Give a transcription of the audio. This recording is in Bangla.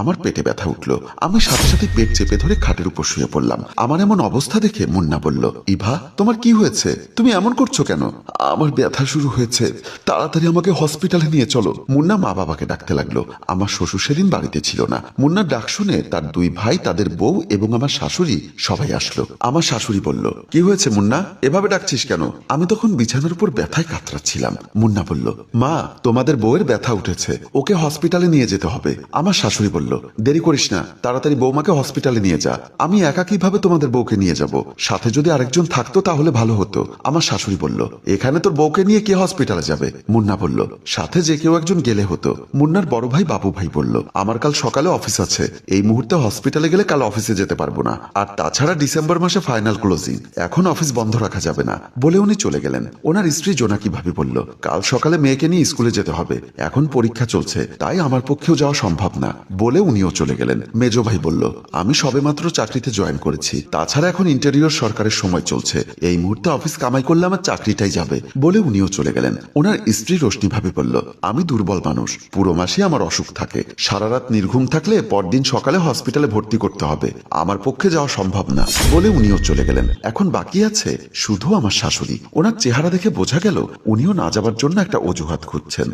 আমার পেটে ব্যথা উঠলো। আমি সাথে সাথে পেট চেপে ধরে খাটের উপর শুয়ে পড়লাম। আমার এমন অবস্থা দেখে মুন্না বলল, ইভা তোমার কি হয়েছে, তুমি এমন করছো কেন? আমার ব্যথা শুরু হয়েছে, তাড়াতাড়ি আমাকে হসপিটালে নিয়ে চলো। মুন্না মা বাবাকে ডাকতে লাগলো। আমার শ্বশুর সেদিন বাড়িতে ছিল না। মুন্নার ডাক শুনে তার দুই ভাই, তাদের বউ এবং আমার শাশুড়ি সবাই আসলো। আমার শাশুড়ি বলল, কি হয়েছে মুন্না, এভাবে ডাকছিস কেন? আমি তখন বিছানার উপর ব্যথায় কাতরাচ্ছিলাম। মুন্না বলল, মা তোমাদের বউয়ের ব্যথা উঠেছে, ওকে হসপিটালে নিয়ে যেতে হবে। আমার শাশুড়ি বলল, দেরি করিস না, তাড়াতাড়ি বৌমাকে হসপিটালে নিয়ে যা। আমি একা কিভাবে তোমাদের বউকে নিয়ে যাব? সাথে যদি আরেকজন থাকতো তাহলে ভালো হতো। আমার শাশুড়ি বলল, এখানে তোর বউকে নিয়ে কে হসপিটালে যাবে? মুন্না বলল, সাথে যে কেউ একজন গেলে হতো। মুন্নার বড় ভাই বাবু ভাই বলল, আমার কাল সকালে অফিস আছে, এই মুহূর্তে হসপিটালে গেলে কাল অফিসে যেতে পারবো না। আর তাছাড়া ডিসেম্বর মাসে ফাইনাল ক্লোজিং, এখন অফিস বন্ধ রাখা যাবে না। বলে উনি চলে গেলেন। ওনার স্ত্রী জোনাকি ভাবি বলল, কাল সকালে মেয়েকে নিয়ে স্কুলে যেতে হবে, এখন পরীক্ষা চলছে, তাই আমার পক্ষেও যাওয়া সম্ভব না। বলে উনিও চলে গেলেন। মেজো ভাই বলল, আমি সবেমাত্র চাকরিতে জয়েন করেছি, তাছাড়া এখন ইন্টেরিয়র সরকারের সময় চলছে, এই মুহূর্তে অফিস কামাই করলে আমার চাকরিটাই যাবে। বলে উনিও চলে গেলেন। ওনার স্ত্রী রোশনি ভাবি বলল, আমি দুর্বল মানুষ, পুরো মাসে আমার অসুখ থাকে, সারা রাত নির্ঘুম থাকলে পরদিন সকালে হসপিটালে ভর্তি করতে হবে, আমার পক্ষে যাওয়া সম্ভব না। বলে উনিও চলে গেলেন। এখন বাকি আছে শুধু আমার শাশুড়ি। ওনার চেহারা দেখে বোঝা গেল উনিও না যাবার জন্য একটা অজুহাত খুঁজছেন।